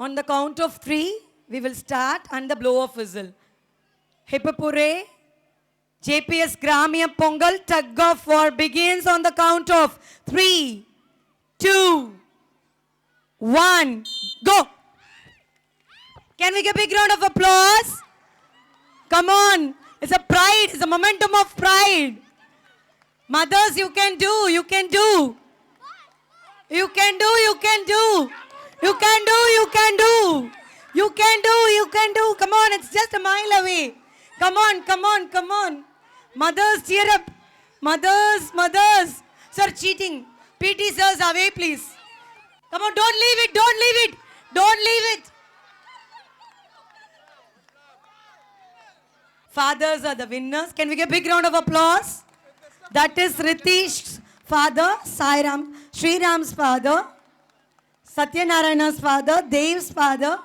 On the count of 3, we will start and the blow of whistle. Hippopure, JPS Gramia Pongal tug of war begins on the count of 3, 2, 1, go! Can we get a big round of applause? Come on, it's a pride, it's a momentum of pride. Mothers, you can do, you can do. You can do, you can do. You can do, you can do. You can do, you can do. Come on, it's just a mile away. Come on, come on, come on. Mothers, cheer up. Mothers, mothers. Sir, cheating. PT sirs, away please. Come on, don't leave it, don't leave it. Don't leave it. Fathers are the winners. Can we get a big round of applause? That is Ritish's father, Sairam, Sriram's father, Satyanarayana's father, Dev's father.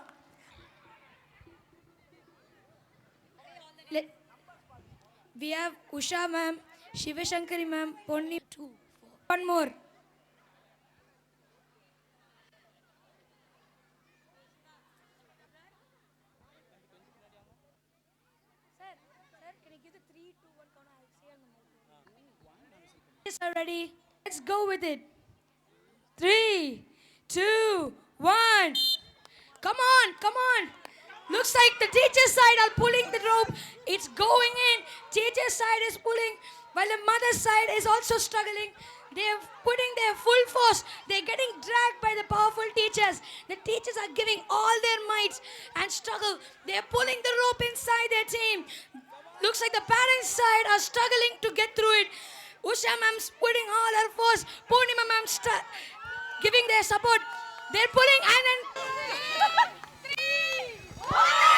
We have Usha ma'am, Shivashankari ma'am, Ponni 2. One more. Yes, are ready. Let's go with it. 3, 2, 1. Come on, come on. Looks like the teacher's side are pulling the rope. It's going in. Teacher's side is pulling, while the mother's side is also struggling. They're putting their full force. They're getting dragged by the powerful teachers. The teachers are giving all their might and struggle. They're pulling the rope inside their team. Looks like the parents' side are struggling to get through it. Usha ma'am's putting all her force. Purnima ma'am's giving their support. They're pulling and then... 3, 1.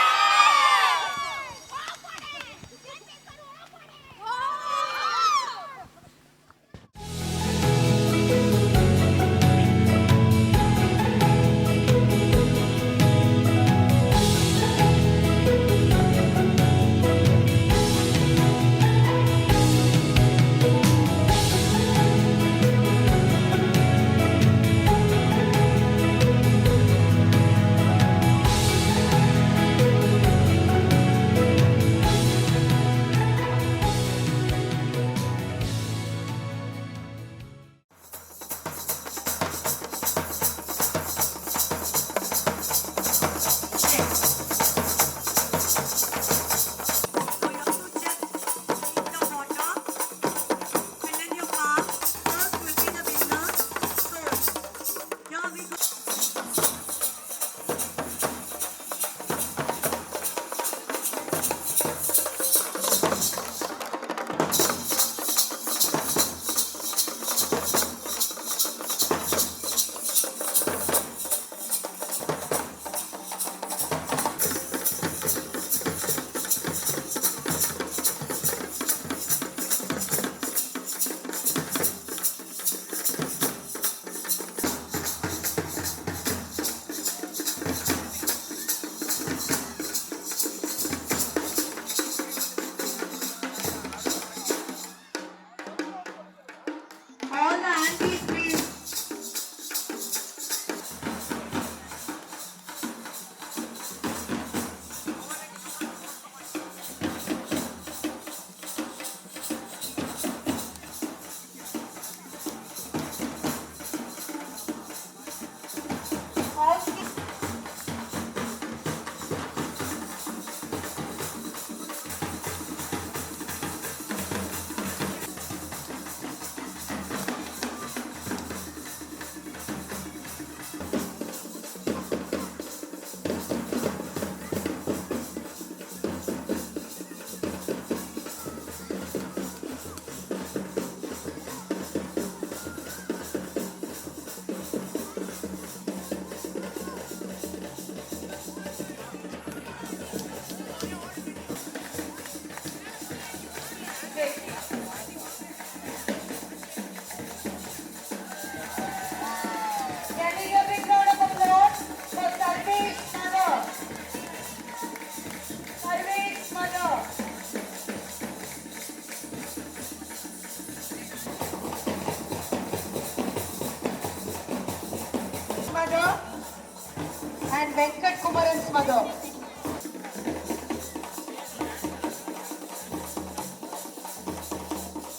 and Venkat Kumaran's mother.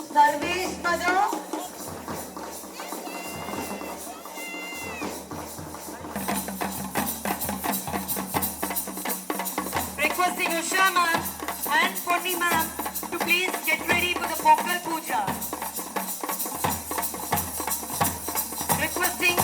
Sarvesh mother. Requesting Usha ma'am and Ponni ma'am to please get ready for the Pongal Puja. Requesting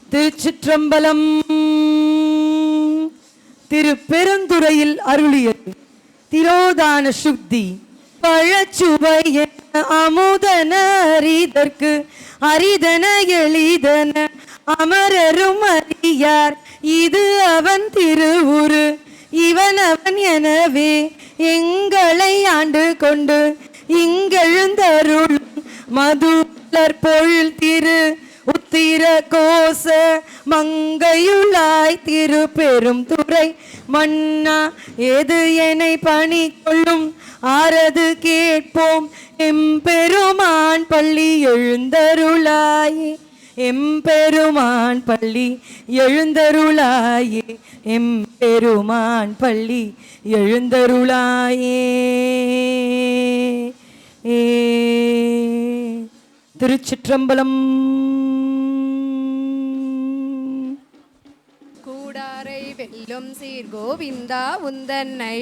திருச்சிற்றம்பலம். திருப்பெருந்துறையில் அருளியது திரோதான சுத்தி பழச்சுவைய அமுதன அரிதற்கு அரிதன எளிதன அமரரும் அறியார் இது அவன் திருவுரு இவன் அவன் எனவே எங்களை ஆண்டு கொண்டு இங்கெழுந்தருள் மதுளர் பொழில் திரு உத்திர கோச மங்கையுளாய் திரு பெரும் துறை மன்னா எது என்னை பணி கொள்ளும் ஆரது கேட்போம் எம்பெருமான் பள்ளி எழுந்தருளாயே எம்பெருமான் பள்ளி எழுந்தருளாயே எம்பெருமான் பள்ளி எழுந்தருளாயே. திருச்சிற்றம்பலம். கூடாரை வெல்லும் சீர் கோவிந்தா உந்தன்னை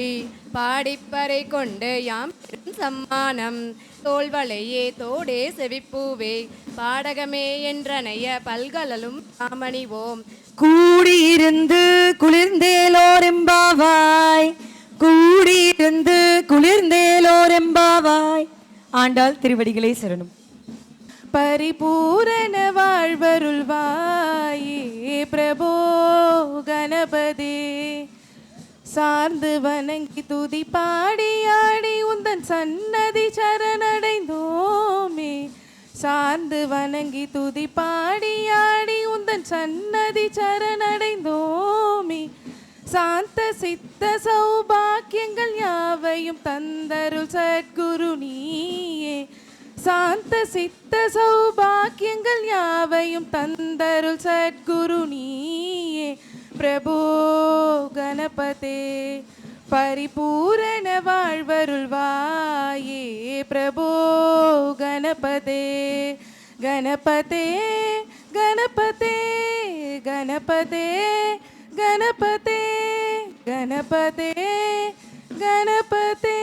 பாடிப்பறை கொண்டு யாம் பெரும் சம்மானம் தோல்வளையே தோடே செவிப்பூவே பாடகமே என்றனைய பல்கலலும் தாமணிவோம். கூடியிருந்து குளிர்ந்தேலோரெம்பாவாய் கூடியிருந்து குளிர்ந்தேலோரெம்பாவாய். ஆண்டாள் திருவடிகளே சரணம். பரிபூரண வாழ்வருள்வாயே பிரபோ கணபதி சார்ந்து வணங்கி துதி பாடியாடி உந்தன் சன்னதி சரணடைந்தோமே சார்ந்து வணங்கி துதி பாடியாடி உந்தன் சன்னதி சரணடைந்தோமே சாந்த சித்த சௌபாக்கியங்கள் யாவையும் தந்தருள் சத்குரு நீயே. சாந்த சித்த சௌபாக்கியங்கள் யாவையும் தந்தருள் சத்குரு நீயே. பிரபோ கணபதே பரிபூரண வாழ்வருள்வாயே. பிரபோ கணபதே கணபதே கணபதே கணபதே கணபதே கணபதே கணபதே.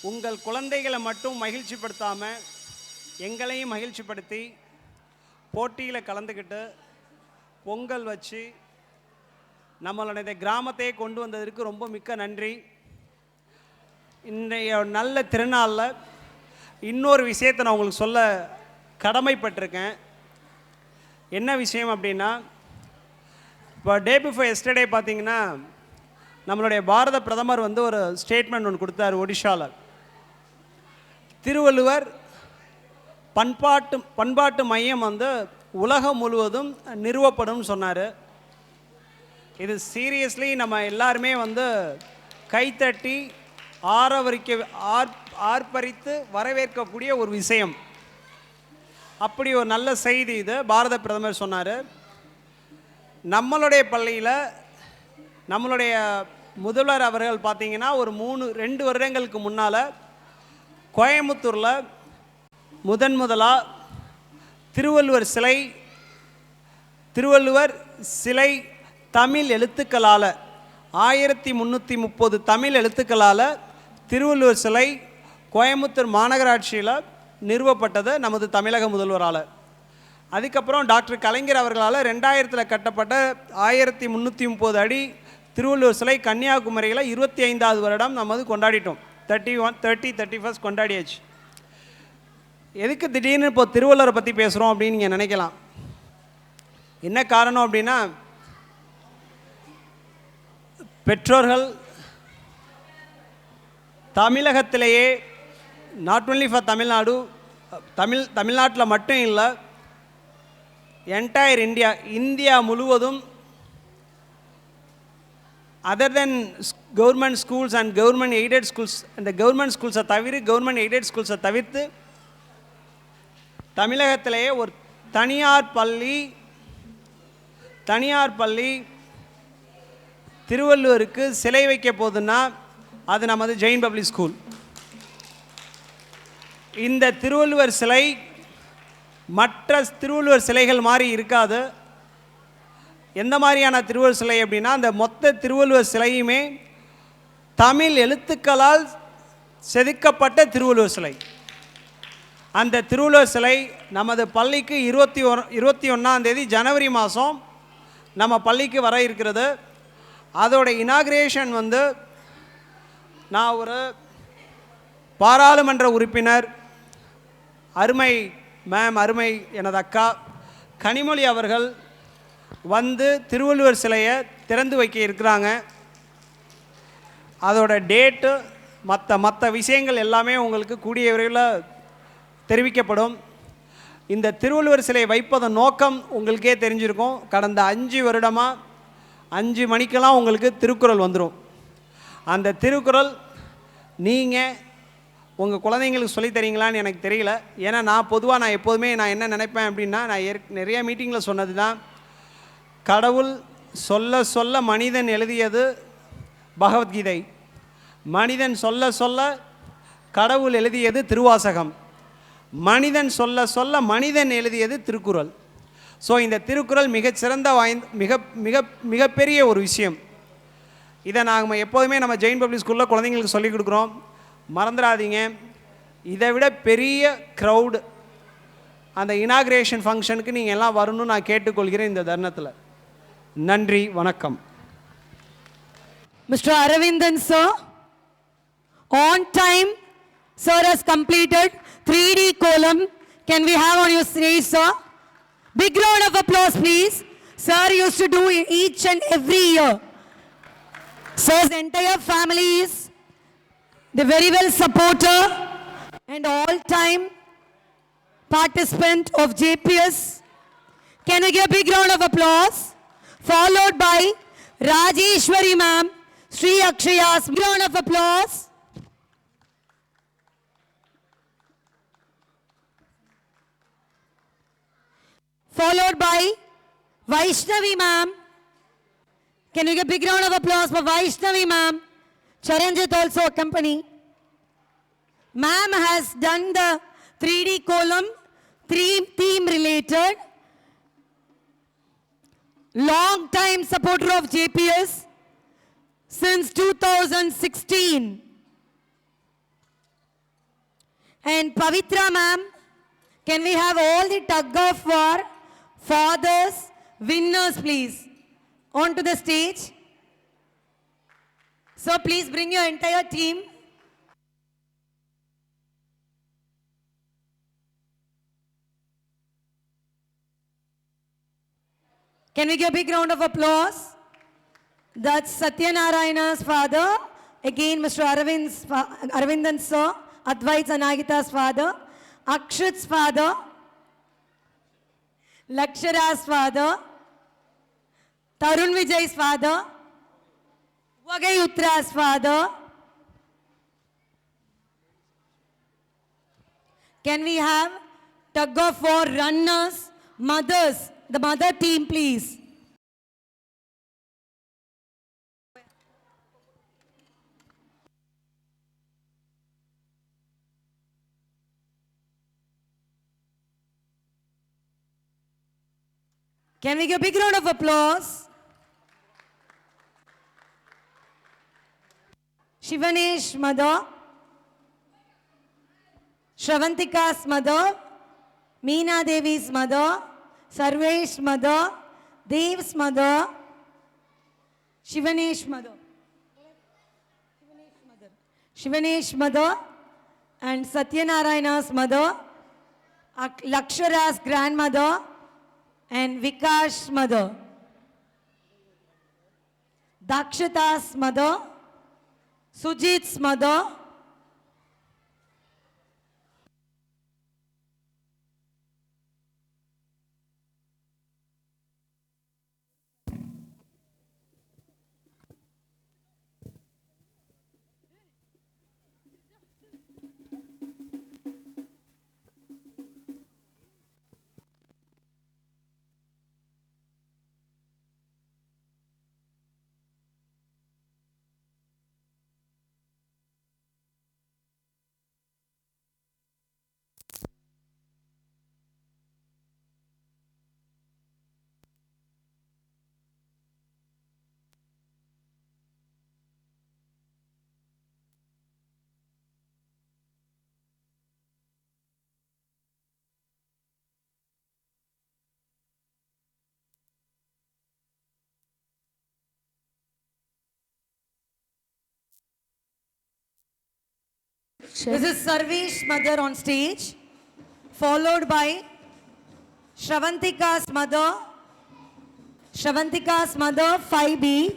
உங்கள் குழந்தைகளை மட்டும் மகிழ்ச்சிப்படுத்தாமல் எங்களையும் மகிழ்ச்சிப்படுத்தி போட்டியில் கலந்துக்கிட்டு பொங்கல் வச்சு நம்மளுடைய கிராமத்தையே கொண்டு வந்ததற்கு ரொம்ப மிக்க நன்றி. இன்றைய நல்ல திருநாளில் இன்னொரு விஷயத்தை நான் உங்களுக்கு சொல்ல கடமைப்பட்டிருக்கேன். என்ன விஷயம் அப்படின்னா, இப்போ டே பிஃபோர் எஸ்டர்டே பார்த்தீங்கன்னா நம்மளுடைய பாரத பிரதமர் வந்து ஒரு ஸ்டேட்மெண்ட் ஒன்று கொடுத்தார். ஒடிஷாவில் திருவள்ளுவர் பண்பாட்டு மையம் வந்து உலகம் முழுவதும் நிறுவப்படும் சொன்னார். இது சீரியஸ்லி நம்ம எல்லாருமே வந்து கைத்தட்டி ஆர்ப்பரித்து வரவேற்கக்கூடிய ஒரு விஷயம். அப்படி ஒரு நல்ல செய்தி இது பாரத பிரதமர் சொன்னார். நம்மளுடைய பள்ளியில் நம்மளுடைய முதல்வர் அவர்கள் பார்த்திங்கன்னா ஒரு 2 வருடங்களுக்கு முன்னால் கோயம்புத்தூரில் முதலாக திருவள்ளுவர் சிலை தமிழ் எழுத்துக்களால் 1330 தமிழ் எழுத்துக்களால் திருவள்ளுவர் சிலை கோயம்புத்தூர் மாநகராட்சியில் நிறுவப்பட்டது நமது தமிழக முதல்வரால். அதுக்கப்புறம் டாக்டர் கலைஞர் அவர்களால் 2000 கட்டப்பட்ட 1330 அடி திருவள்ளுவர் சிலை கன்னியாகுமரியில் 25வது வருடம் நம்ம கொண்டாடிட்டோம். 31st கொண்டாடியாச்சு. எதுக்கு திடீர்னு இப்போ திருவள்ளுவரை பற்றி பேசுகிறோம் அப்படின்னு நீங்கள் நினைக்கலாம். என்ன காரணம் அப்படின்னா, பெற்றோர்கள் தமிழகத்திலேயே நாட் ஒன்லி ஃபார் தமிழ்நாடு, தமிழ்நாட்டில் மட்டும் இல்லை, என்டையர் இந்தியா முழுவதும் other then government schools and government aided schools, இந்த கவர்மெண்ட் ஸ்கூல்ஸை கவர்மெண்ட் எய்டட் ஸ்கூல்ஸை தவிர்த்து தமிழகத்திலேயே ஒரு தனியார் பள்ளி திருவள்ளுவருக்கு சிலை வைக்க போகுதுன்னா அது நமது ஜெயின் பப்ளிக் ஸ்கூல். இந்த திருவள்ளுவர் சிலை மற்ற திருவள்ளுவர் சிலைகள் மாதிரி இருக்காது. எந்த மாதிரியான திருவள்ளுவர் சிலை அப்படின்னா, அந்த மொத்த திருவள்ளுவர் சிலையுமே தமிழ் எழுத்துக்களால் செதுக்கப்பட்ட திருவள்ளுவர் சிலை. அந்த திருவள்ளுவர் சிலை நமது பள்ளிக்கு 21ஆம் தேதி ஜனவரி மாதம் நம்ம பள்ளிக்கு வர இருக்கிறது. அதோட இனாக்ரேஷன் வந்து நான் ஒரு பாராளுமன்ற உறுப்பினர் அருமை எனது அக்கா கனிமொழி அவர்கள் வந்து திருவள்ளுவர் சிலையை திறந்து வைக்க இருக்கிறாங்க. அதோட டேட்டு மற்ற விஷயங்கள் எல்லாமே உங்களுக்கு கூடிய விரைவில் தெரிவிக்கப்படும். இந்த திருவள்ளுவர் சிலை வைப்பதன் நோக்கம் உங்களுக்கே தெரிஞ்சிருக்கும். கடந்த 5 வருடமாக 5 மணிக்கெல்லாம் உங்களுக்கு திருக்குறள் வந்துடும். அந்த திருக்குறள் நீங்கள் உங்கள் குழந்தைங்களுக்கு சொல்லித்தரீங்களான்னு எனக்கு தெரியல. ஏன்னா நான் எப்போதுமே என்ன நினைப்பேன் அப்படின்னா, நான் நிறைய மீட்டிங்கில் சொன்னது தான், கடவுள் சொல்ல சொல்ல மனிதன் எழுதியது பகவத்கீதை, மனிதன் சொல்ல சொல்ல கடவுள் எழுதியது திருவாசகம், மனிதன் சொல்ல சொல்ல மனிதன் எழுதியது திருக்குறள். ஸோ இந்த திருக்குறள் மிகச்சிறந்த மிகப்பெரிய ஒரு விஷயம். இதை நாங்கள் எப்போதுமே நம்ம ஜெயின் பப்ளிக் ஸ்கூலில் குழந்தைங்களுக்கு சொல்லிக் கொடுக்குறோம். மறந்துடாதீங்க. இதை விட பெரிய க்ரௌடு அந்த இனாக்ரேஷன் ஃபங்க்ஷனுக்கு நீங்கள் எல்லாம் வரணும்னு நான் கேட்டுக்கொள்கிறேன் இந்த தருணத்தில். நன்றி, வணக்கம். Mr. Aravindan sir, on time, sir has completed 3D column. Can we have on your stage, sir? Big round of applause, please. Sir used to do each and every year. Sir's entire family is the very well supporter and all-time participant of JPS. Can we give a big round of applause? Followed by Rajeshwari ma'am, Sri Akshaya's. Big round of applause. Followed by Vaishnavi ma'am. Can we give a big round of applause for Vaishnavi ma'am? Charanjit also accompany. Ma'am has done the 3D column, theme related. Long time supporter of JPS since 2016. And Pavitra ma'am, can we have all the tug of war fathers winners please onto the stage? So please bring your entire team. Can we give a big round of applause? That's Satyanarayana's father. Again, Mr. Aravindan sir, Advait Anagita's father, Akshit's father, Lakshara's father, Tarun Vijay's father, Vagayutra's father. Can we have tug of war runners, mothers, the mother team please? Can we give a big round of applause? Shivanesh mother, Shravantika's mother, Meena Devi's mother, Sarvesh mother, Dev's mother, Shivanesh mother. Shivanesh mother and Satyanarayana's mother, Lakshara's grandmother and Vikash's mother. Dakshita's mother, Sujit's mother, this is Sarvesh mother on stage, followed by Shravantika's mother, 5B.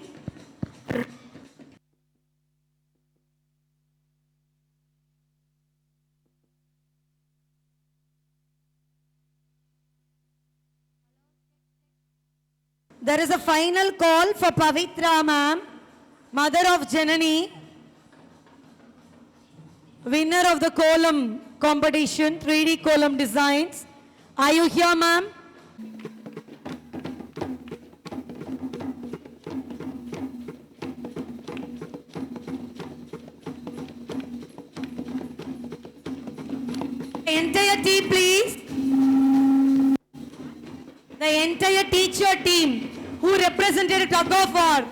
There is a final call for Pavitra ma'am, mother of Janani, winner of the column competition, 3D column designs. Are you here, ma'am? Entire team, please. The entire teacher team who represented tug of war.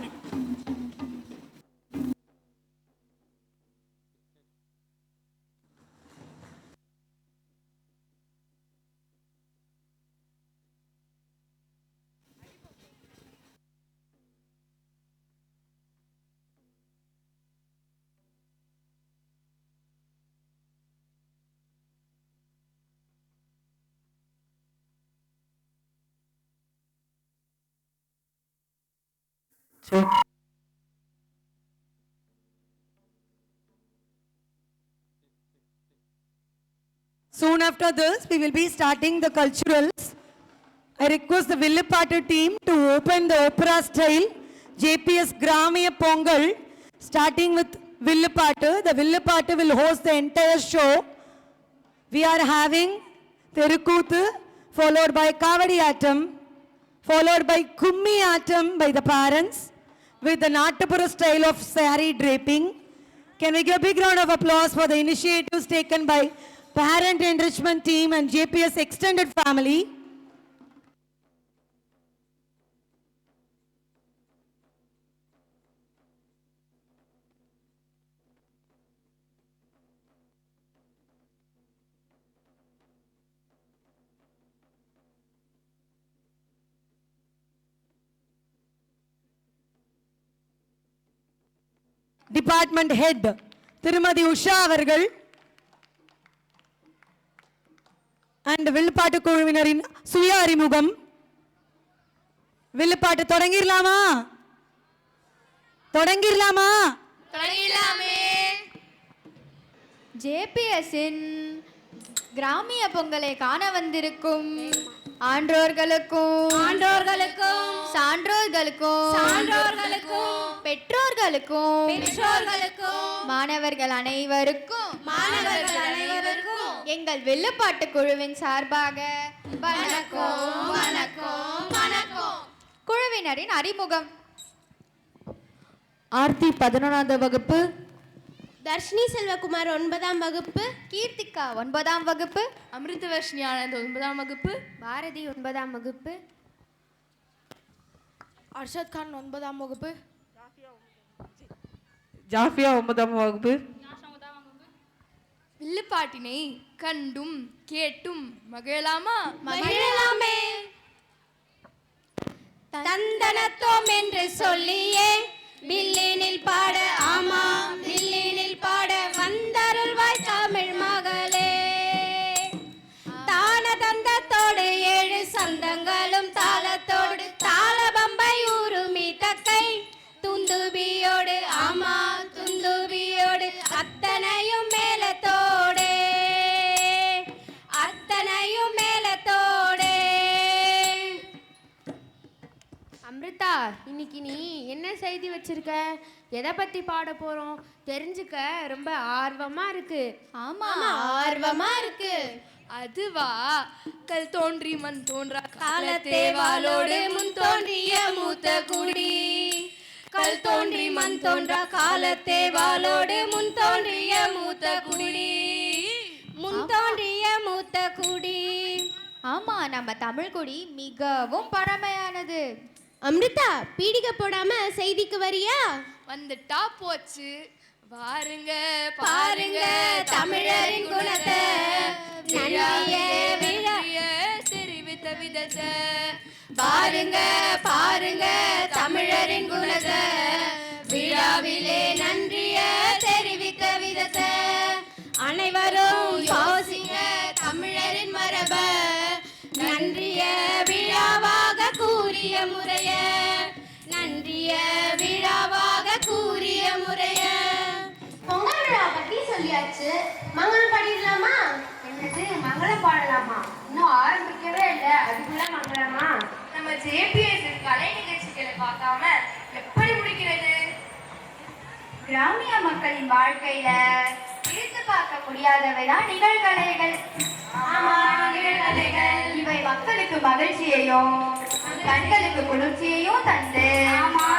Soon after this, we will be starting the culturals. I request the Villipattu team to open the opera style JPS Gramiya Pongal, starting with Villipattu. The Villipattu will host the entire show. We are having Terukuthu, followed by Kavadi Atam, followed by Kummi Atam by the parents, with the Natapura style of saree draping. Can we give a big round of applause for the initiatives taken by parent enrichment team and JPS extended family? Department head Tirumadi Usha avargal and Villipattu குழுவினரின் சுய அறிமுகம். வில்லுப்பாட்டு தொடங்கிரலாமா? ஜேபிஎஸ்ஸின் கிராமிய பொங்கலை காண வந்திருக்கும் ஆன்றோர்களுக்கும் சான்றோர்களுக்கும் பெற்றோர்களுக்கும் மாணவர்கள் அனைவருக்கும் எங்கள் வில்லுப்பாட்டு குழுவின் சார்பாக வணக்கம். குழுவினரின் அறிமுகம். ஆர்த்தி 11ஆம் வகுப்பு, தர்ஷினி செல்வகுமார் 9ஆம் வகுப்பு, கீர்த்திகா 9ஆம் வகுப்பு, அமிர்தவர்ஷினி ஆனந்த் 9ஆம் வகுப்பு, பாரதி 9ஆம் வகுப்பு, அர்ஷத் கான் 9ஆம் வகுப்பு, ஜாஃபியா 9ஆம் வகுப்பு. வில்லுப்பாட்டினை கண்டும் கேட்டும் மகிழலாமா? மகிழலாமே. தந்தனத்தோம் என்று சொல்லியே வில்லினில் பாட, ஆமா வில்லினில் பாட வச்சிருக்க? எதை பத்தி பாட போறோம் தெரிஞ்சுக்க ரொம்ப ஆர்வமா இருக்கு. ஆமா ஆர்வமா இருக்கு. அதுவா? கல் தோன்றி மண் தோன்றா காலத்தே வாளோடு முன் தோன்றிய மூத்த குடி. கல் தோன்றி மண் தோன்றா காலத்தே வாளோடு முன் தோன்றிய மூத்த குடி. முன் தோன்றிய மூத்த குடி. ஆமா நம்ம தமிழ் குடி மிகவும் பழமையானது. அம்ரிதா, பீடிகை போடாம செய்திக்கு வரியா? வந்துட்டா போச்சு. பாருங்க பாருங்க தமிழரின் குணத்தை, நன்றிய தெரிவித்த விதத்தை. பாருங்க பாருங்க தமிழரின் குணத்தை, விழாவிலே நன்றிய தெரிவித்த விதத்தை. அனைவரும் யோசிங்க தமிழரின் மரப, நன்றிய விழாவாக கூறிய முறைய, நன்றிய விழாவாக கூறிய முறைய. பொங்கல் விழா பத்தி சொல்லியாச்சு, மங்களம் பாடிடலாமா? என்னது மங்களம் பாடலாமா? இன்னும் ஆரம்பிக்கவே இல்லை, அதுக்குள்ள மங்களமா? நம்ம ஜேபிஎஸ் கலை நிகழ்ச்சிகளை பார்க்காம எப்படி முடிக்கிறது? கிராமிய மக்களின் வாழ்க்கையில இழுத்து பார்க்க முடியாதவைதான் நிகழ்கலைகள். ஆமா, நிகழ்கலைகள் இவை மக்களுக்கு மகிழ்ச்சியையும் கண்களுக்கு குளிர்ச்சியையும் தந்து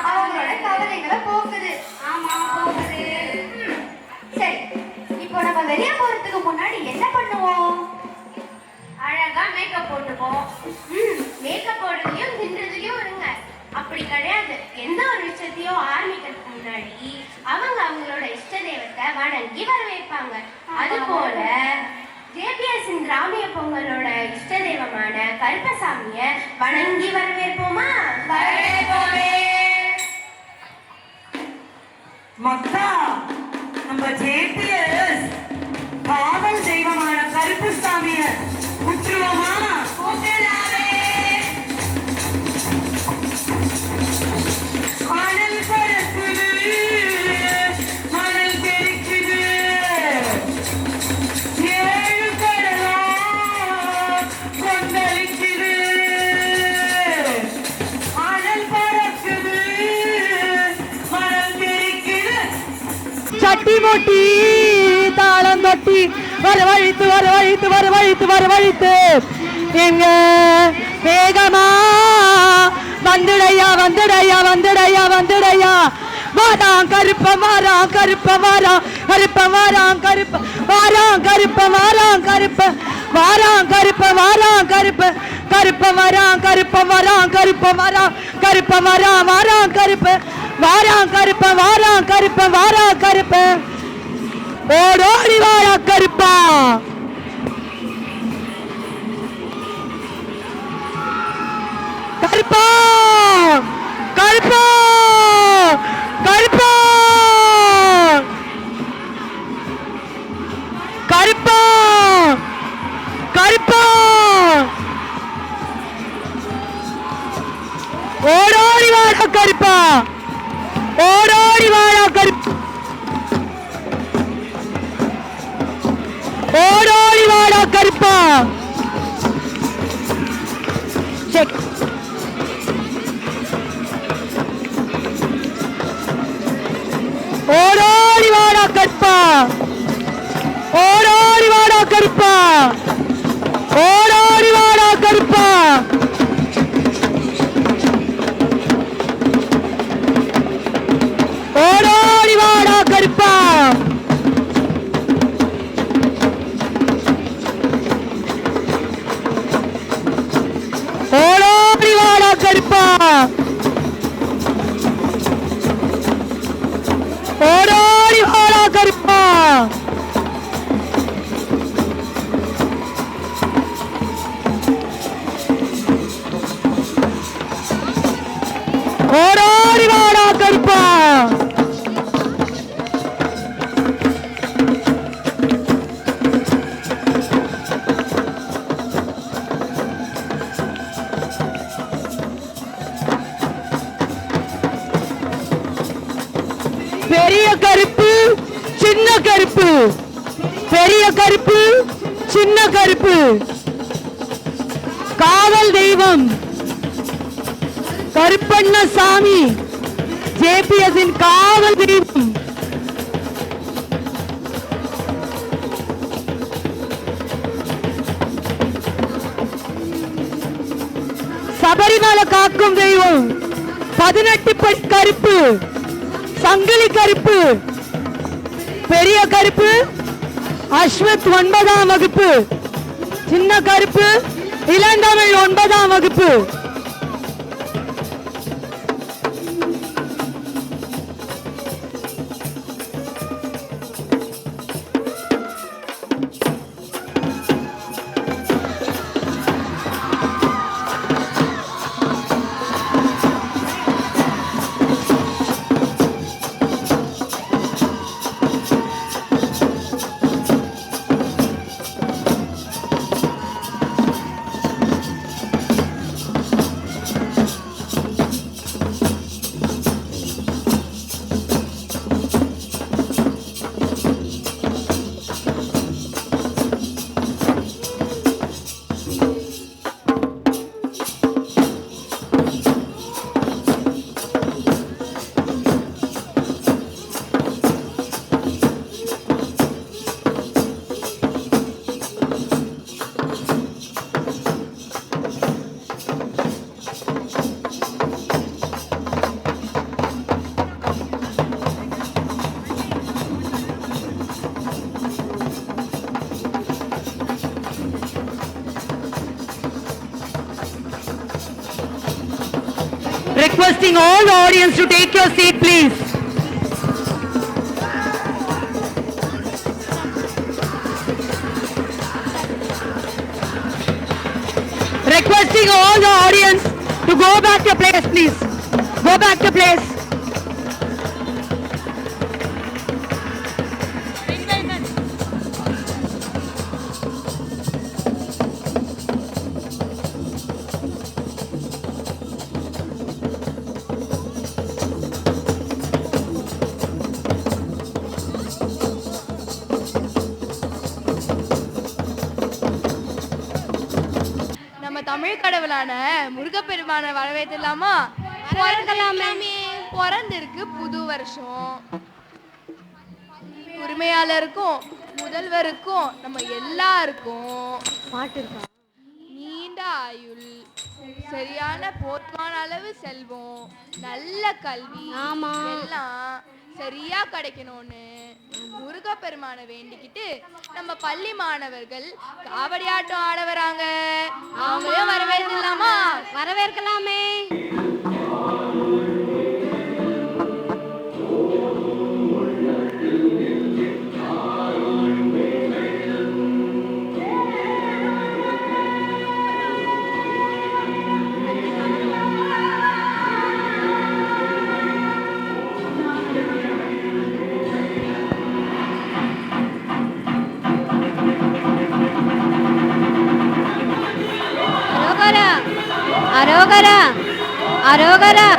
அவங்களோட கவலைகளை போக்குது. ஆமா போகுது. சரி, இப்போ நம்ம வெளியே போறதுக்கு முன்னாடி என்ன பண்ணுவோம்? அழகா மேக்கப் போட்டுப்போம். மேக்கப் போடுறதையும் தின்றதுலயும் இருங்க. அப்படி கிடையாது, எந்த ஒரு விஷயத்தையும் ஆரம்பிக்கிறதுக்கு முன்னாடி அவங்களோட இஷ்ட தெய்வத்தை வணங்கி வரவேற்பாங்க. அது போல ஜேபிஎஸ்ஸின் கிராமிய பொங்கலோட இஷ்ட தெய்வமான கருப்பசாமிய வணங்கி வரவேற்போமா? வரவேற்போமே. மக்கா, நம்ம ஜேபிஎஸ் காவல் தெய்வமான கருப்பசாமிய குற்றுவோமா? மணல் பறக்குது, மணல் தெரிக்குது, ஏழு கடலா கொந்தளிக்குது. மணல் பறக்குது, மணல் தெரிக்குது. சட்டி மொட்டி தாளம் தொட்டி வரவழைத்து வரவழைத்து வரவழைத்து வரவழைத்து எங்க வேகமா வந்துடையா வந்துடையா வந்துடையா வந்துடையா. வாராம் கருப்ப வாராம் கருப்ப வாராம் கருப்ப வாராம் கருப்ப வாராம் கருப்ப வாராம் கருப்ப வாராம் கருப்ப வாராம் கருப்ப கருப்ப வாராம் கருப்ப வாராம் கருப்ப வாராம் கருப்ப வாராம் வாராம் கருப்ப வாராம் கருப்ப வாராம் கருப்ப வாராம் கருப்ப. ஓடோடி வாரா கருப்பா. கருப்பா கருப்பா கருப்பா கருப்பா கருப்பா. ஓடோடி வாரா கருப்பா. ஓடோடி வாரா கருப்பா. ஓடோடி வாடா கருப்பா. செக். ஓடோடி வாடா கருப்பா. ஓடோடி வாடா கருப்பா. ஓடோடி வாடா கருப்பா. ஓடோடி வாடா கருப்பா. ஓடோடி வாடா கருப்பா. ஓடோடி வாடா கருப்பா. ஓடோடி வாடா கருப்பா. பெரிய கருப்பு சின்ன கருப்பு, பெரிய கருப்பு சின்ன கருப்பு. காவல் தெய்வம் கருப்பண்ணசாமி JPS இன் காவல் தெய்வம். சபரிமலை காக்கும் தெய்வம் 18 படி கருப்பு, சங்கிலி கருப்பு, பெரிய கருப்பு அஸ்வத் 9ஆம் வகுப்பு, சின்ன கருப்பு இளந்தமிழ் 9ஆம் வகுப்பு. Requesting all the audience to take your seat, please. Requesting all the audience to go back to place, please. Go back to place. Tamil கடவுளான முருகப்பெருமானை வரவேற்றலாமா? பிறந்திருக்கு புது வருஷம். உரிமையாளருக்கும் முதல்வருக்கும் நம்ம எல்லாருக்கும் நீண்ட ஆயுள், சரியான போதுமான அளவு செல்வம், நல்ல கல்வி எல்லாம் சரியா கிடைக்கணும்னு முருகப்பெருமானை வேண்டிக்கிட்டு நம்ம பள்ளி மாணவர்கள் காவடி ஆட்டம் ஆட வராங்க. அவங்களையும் வரவேற்கலாமா? வரவேற்கலாமே. அரோகரா அரோகரா.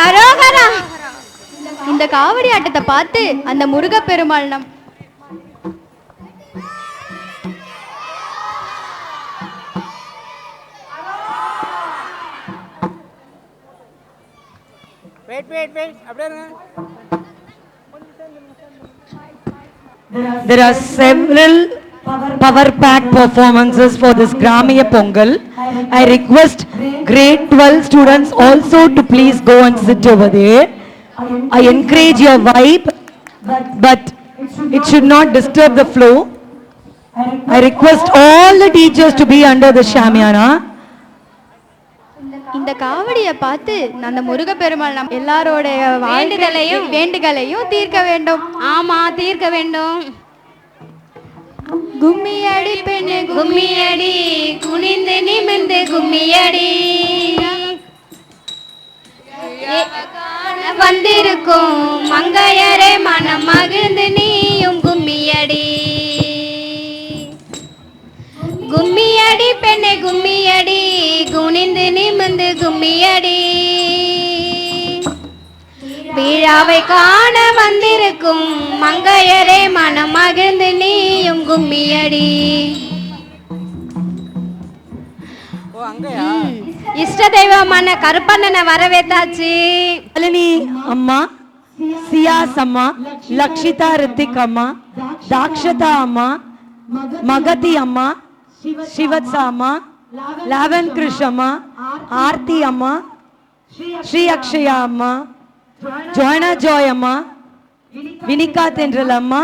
அரோகரா. இந்த காவடி ஆட்டத்தை பார்த்து அந்த முருகப்பெருமாள் நம் There are several power-packed performances for this Gramiya Pongal. I request grade 12 students also to please go and sit over there. I encourage your vibe, but it should not disturb the flow. I request all the teachers to be under the Shamiana. இந்த காவடியை பார்த்து அந்த முருகப்பெருமாள் நம் எல்லாரோடைய வேண்டுதலையும் தீர்க்க வேண்டும். ஆமா, தீர்க்க வேண்டும். கும்மியடி பெண்ணே கும்மியடி, குனிந்து நிமிர்ந்து கும்மியடி. வந்திருக்கும் மங்கையரே மனம் மகிழ்ந்து நீயும் கும்மியடி. கும்மியடி பெண்ணே கும்மியடி, குனிந்து நிமிர்ந்து கும்மியடி. விழாவை காண வந்திருக்கும் மங்கையரே மனம் மகிழ்ந்து நீயும் கும்மியடி. இஷ்ட தெய்வமான கருப்பண்ணனை வரவேத்தாச்சு. Alini Amma, Siyas Amma, Lakshita Ritik Amma, Dakshata Amma, Magati Amma, Shivatsa Amma, Lavan Krish Amma, Aarti Amma, Sri Akshaya Amma, Joanna Joy Amma, Vinika Tendral Amma.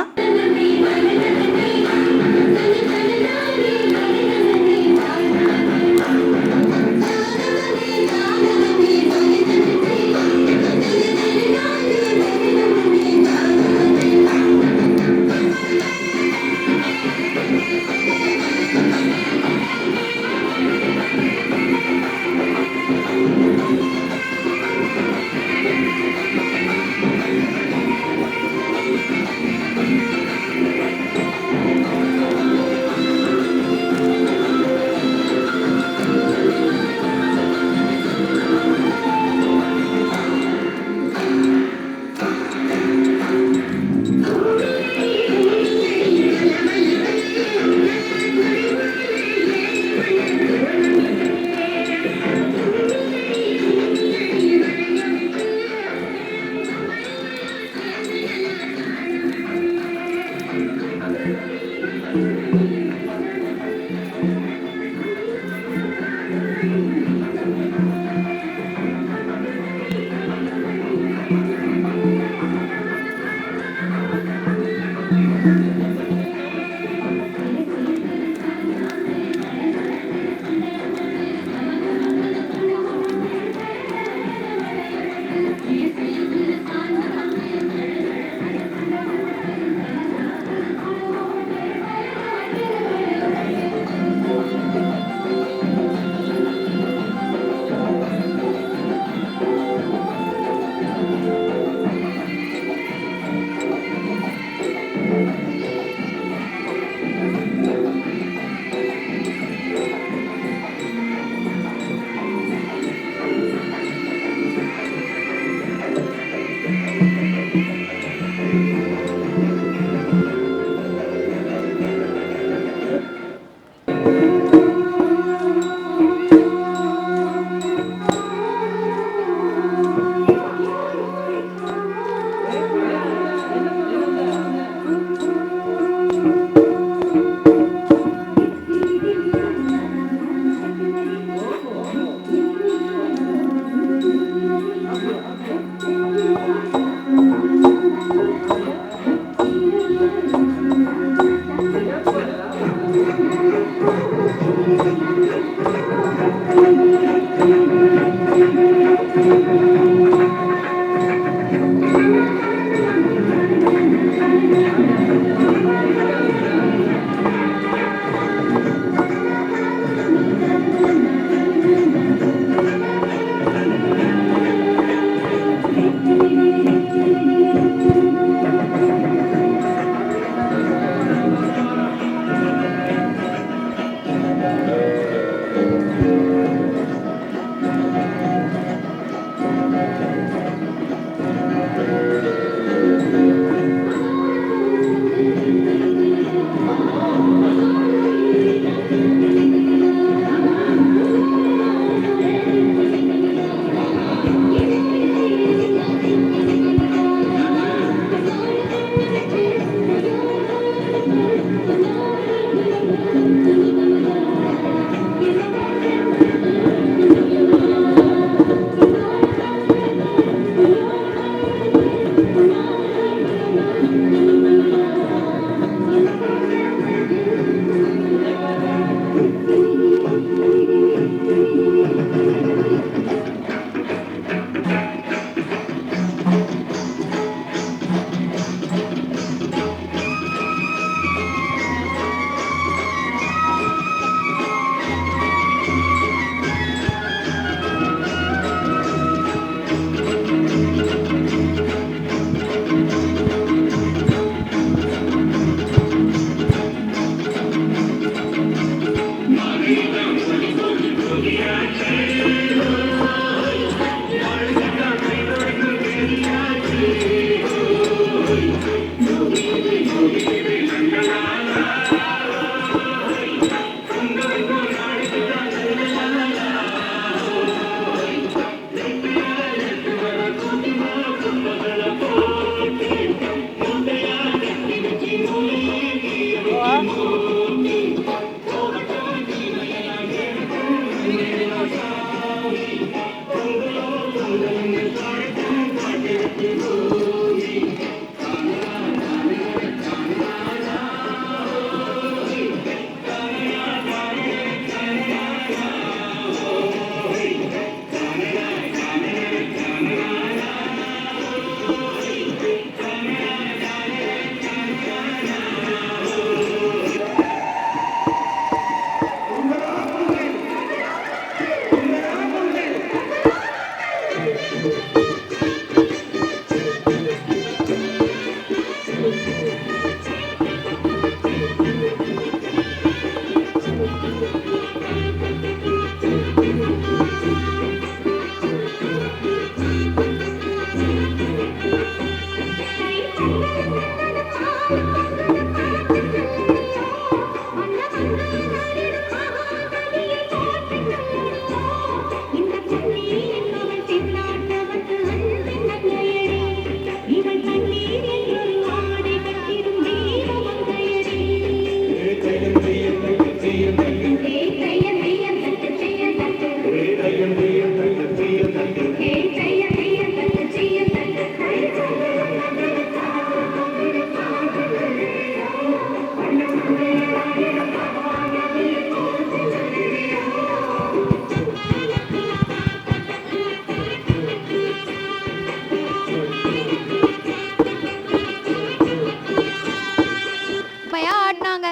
ஆடினாங்க.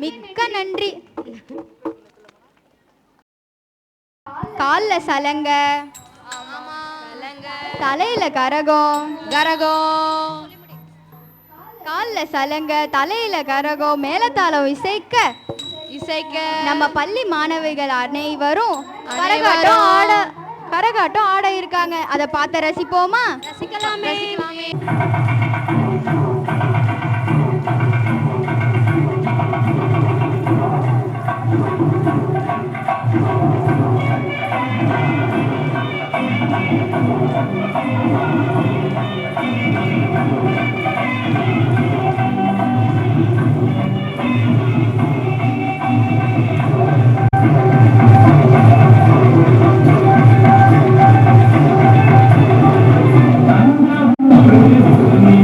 மிக்க நன்றி. கால்ல சலங்க, தலையில கரகம், கால்ல சலங்க, தலையில கரகம், மேலத்தாளம் இசைக்க நம்ம பள்ளி மாணவிகள் அனைவரும் கரகாட்டம் ஆட இருக்காங்க. அதை பார்த்து ரசிப்போமா? ரசிக்கலாமே. Thank you.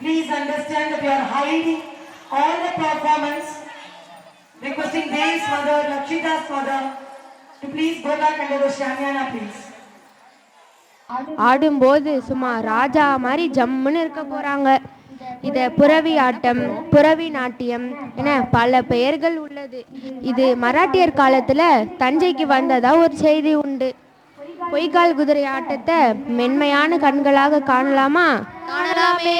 Please understand that we are hiding all the performance. Requesting Dev's mother, Lakshita's mother to please go back under the shamiana, please. ஆடும்போது சும்மா ராஜா மாதிரி ஜம்முன்னு இருக்க போறாங்க. இத புரவி ஆட்டம், புரவி நாட்டியம் என பல பெயர்கள் உள்ளது. இது மராட்டியர் காலத்துல தஞ்சைக்கு வந்ததா ஒரு செய்தி உண்டு. பொய்க்கால் குதிரை ஆட்டத்தை மென்மையான கண்களாக காணலாமா? காணலாமே.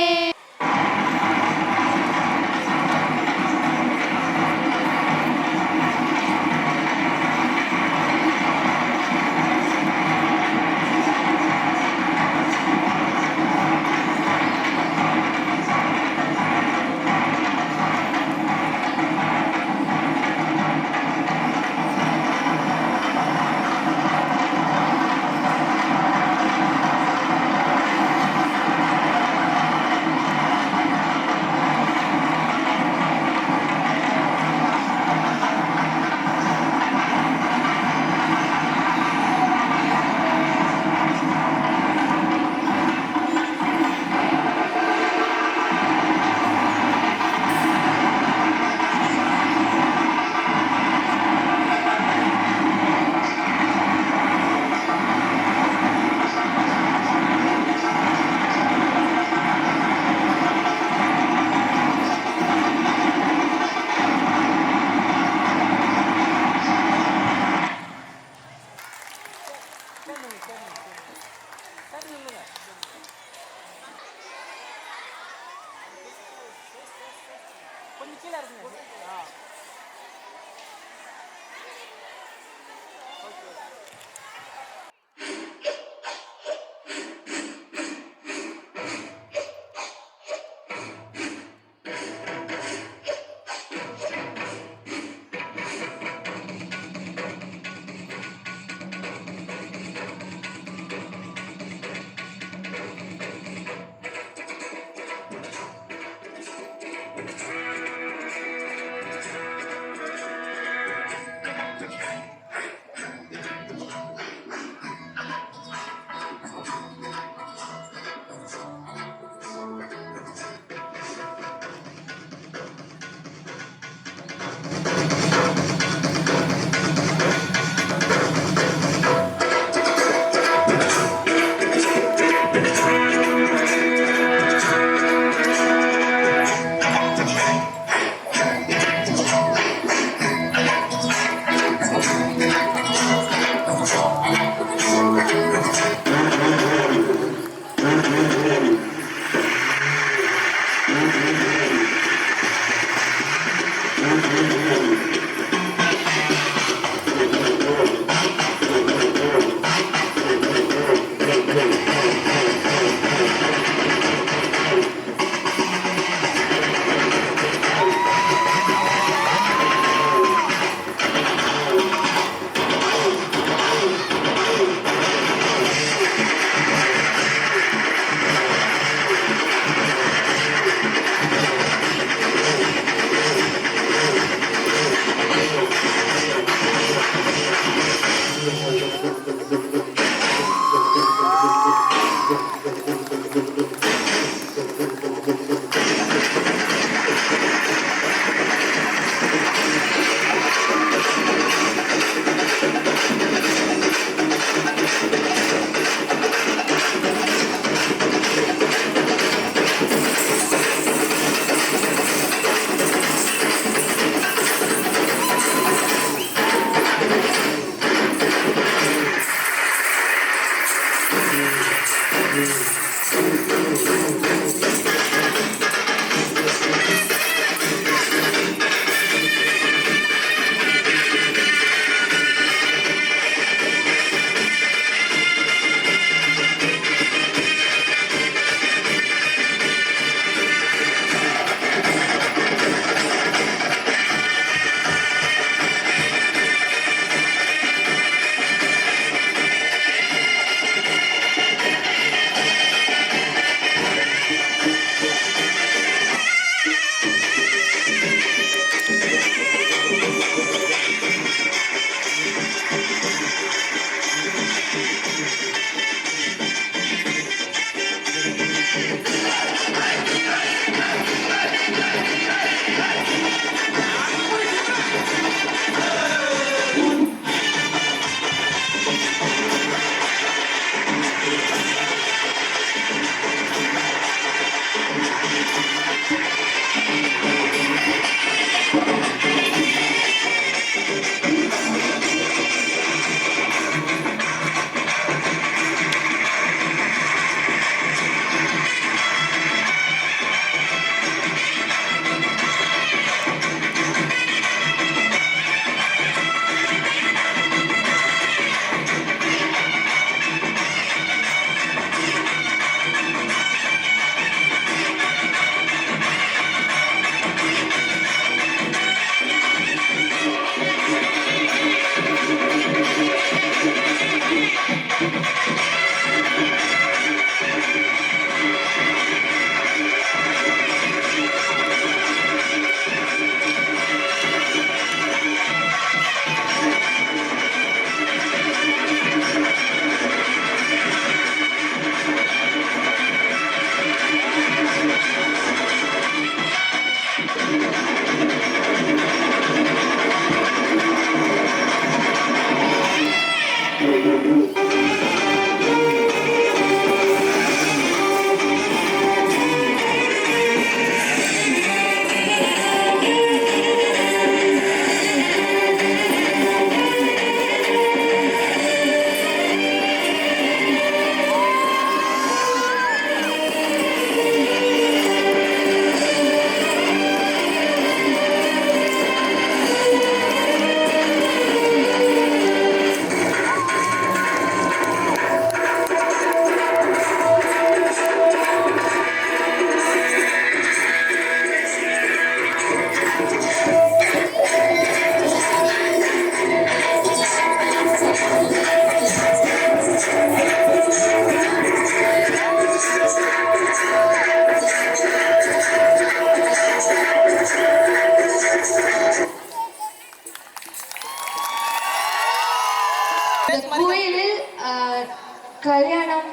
கல்யாணம்,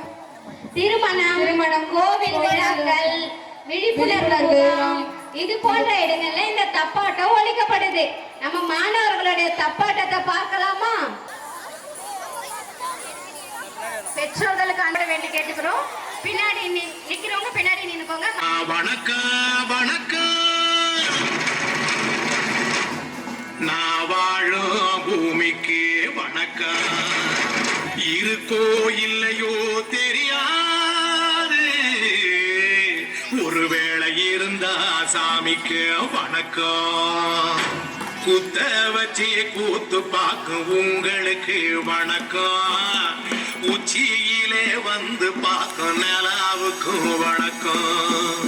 திருமணம் கோவில் விழாக்கள் விழிப்புணர்வு முகாம், இது போன்ற இடங்கள்ல இந்த தப்பாட்டம் ஒழிக்கப்படுது. நம்ம மாணவர்களுடைய தப்பாட்டத்தை பார்க்கலாமா? பெற்றோர்களுக்கு அன்பை வேண்டி கேட்டுக்கிறோம். பின்னாடி நிக்கிறவங்க பின்னாடி நின்னுக்கோங்க. வணக்கம் வணக்கம், நான் வாழும் பூமிக்கு வணக்கம். இருக்கோ இல்லையோ தெரியாது, ஒருவேளை இருந்தா சாமிக்கு வணக்கம். குத்த வச்சு கூத்து பார்க்கும் உங்களுக்கு வணக்கம். உச்சியிலே வந்து பார்க்கும் நிலாவுக்கும் வணக்கம்.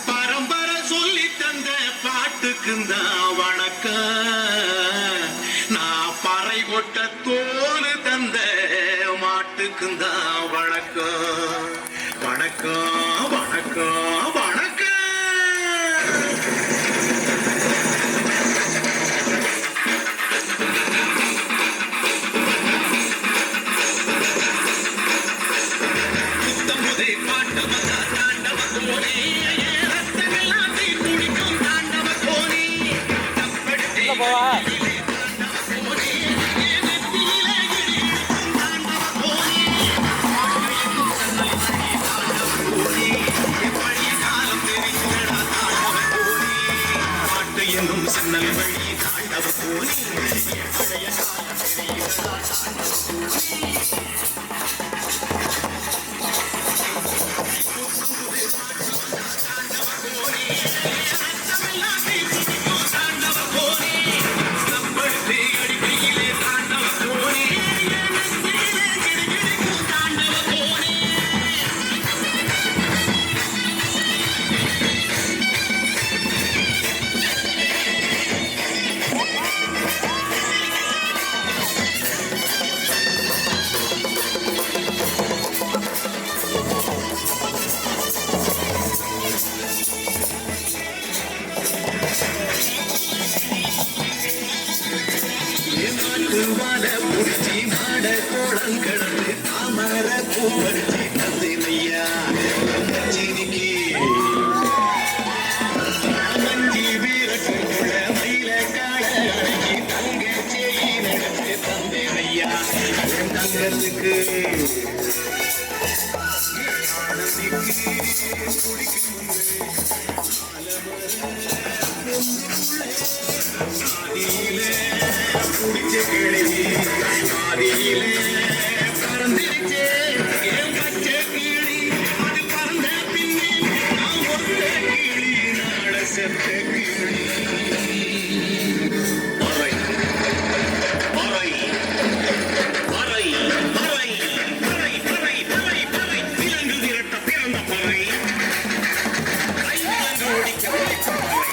பரம்பரை சொல்லி தந்த பாட்டுக்குந்தான் வணக்கம். நான் பறை கொட்ட தோல் தந்த மாட்டுக்குந்தான் வணக்கம். வணக்கம் வணக்கம் வணக்கம். சன்னல் வழி தாண்டவ போனி பழைய புடிச்சி மாட கோலம் கடந்து தாமர பூவடிச்சி தந்தையா சீனிக்கு மஞ்சி வீரக்குள்ள மயில கால அடக்கி தங்க செய்தி நடத்து தந்தையா தங்கத்துக்கு குடிச்ச கிளவி ஆதியிலே பறந்துருச்சே என் பச்சை கிளி. அது பறந்த பின்னே நான் ஒத்த கிளி, நாள செத்த கிளி. பறை பறை பறை பறை பறை பறை பறை பறை விலங்கு திரட்ட பிறந்த பறை விலங்கு ஓடிக்க பறை.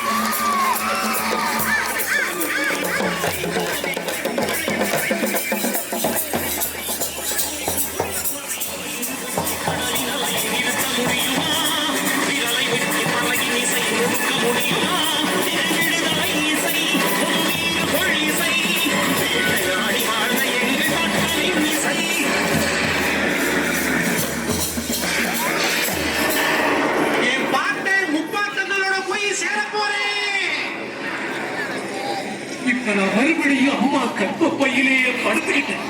நான் மறுபடியும் அம்மா கற்பப்பையிலேயே படுத்துக்கிட்டேன்.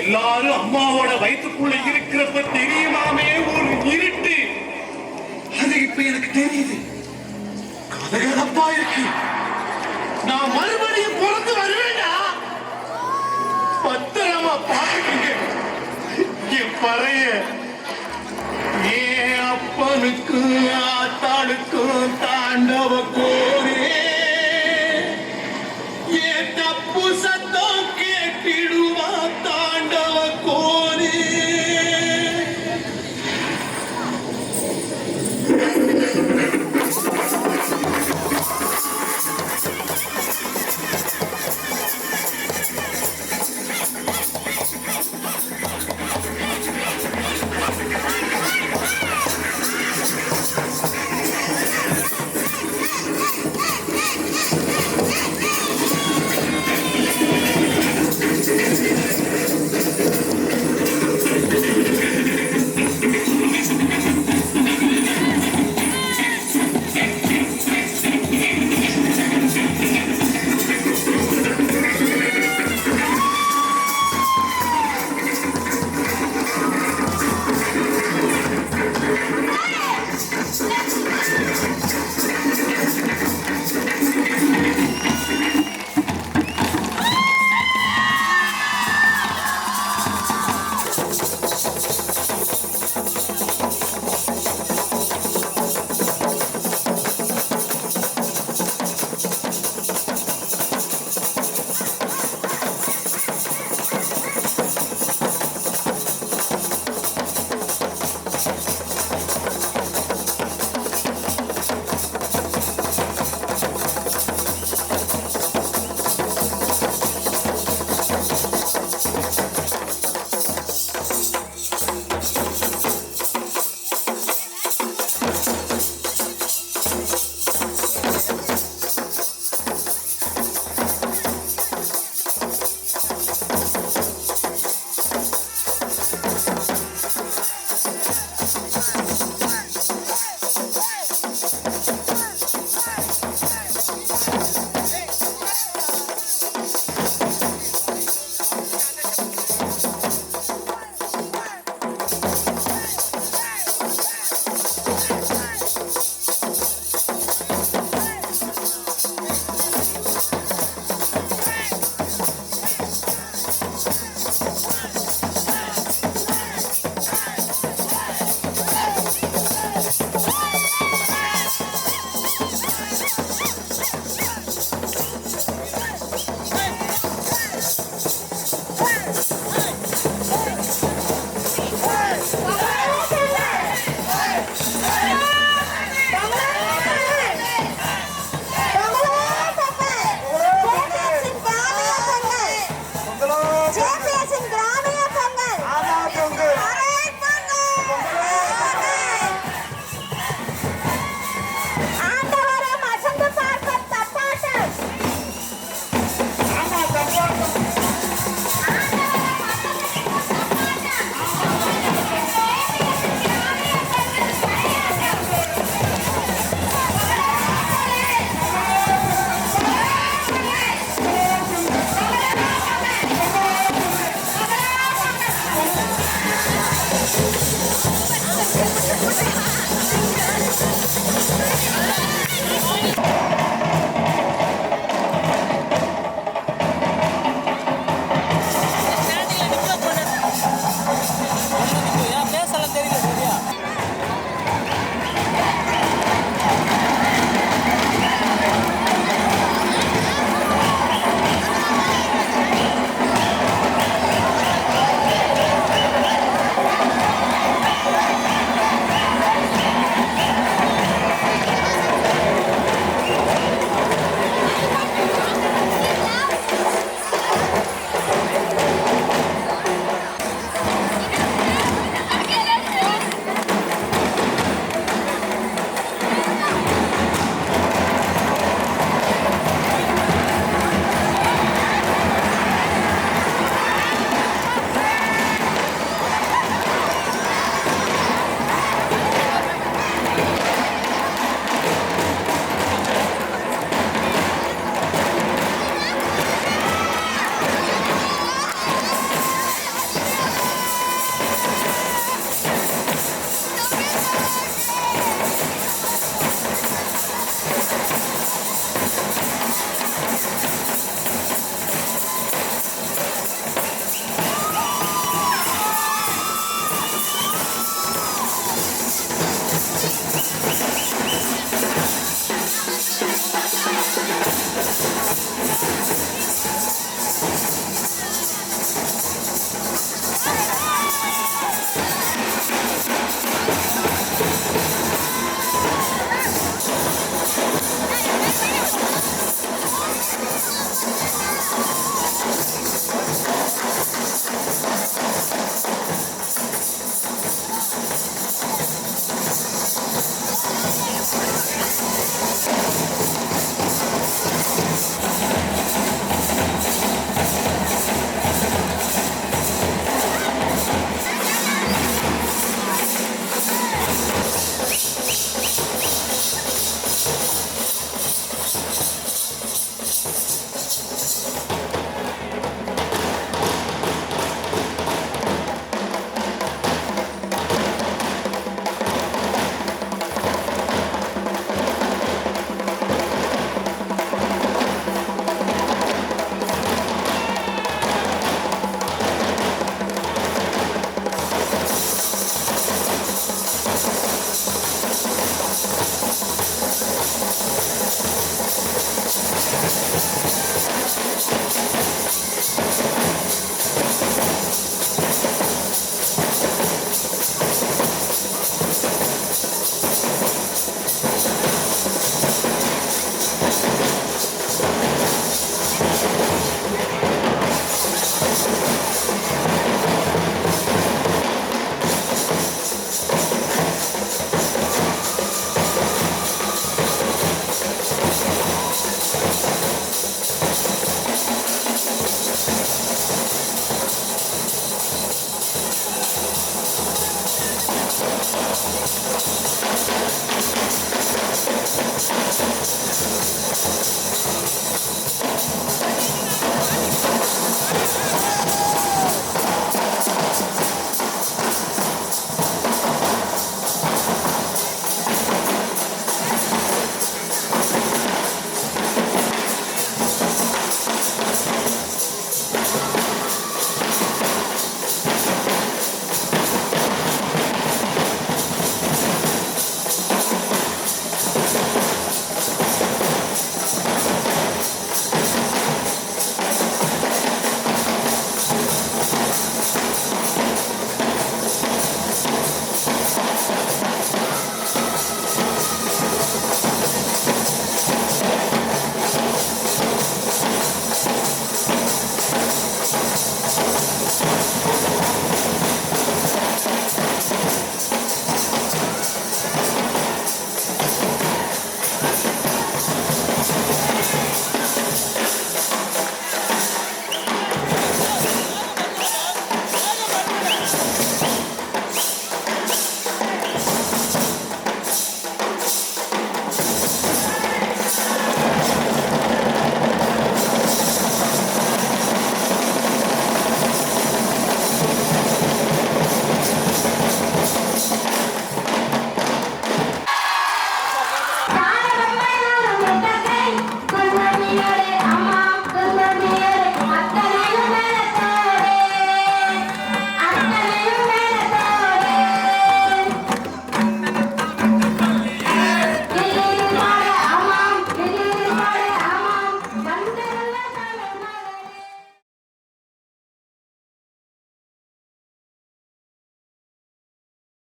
எல்லாரும் அம்மாவோட வயிற்றுக்குள்ள இருக்கிறப்ப தெரியுமாமே ஒரு இருட்டு, அது இப்ப எனக்கு தெரியுது. கதகதப்பா இருக்கு. நான் மறுபடியும் பிறந்து வருவேண்டா. பத்திரமா பாத்துக்கீங்க என் பறைய. ஏன் அப்பனுக்கும் ஆத்தாளுக்கும் தாண்டவ கோரே தப்பு சத்தம் கேட்டிடுவா தாண்டவ கோரி. Thank you.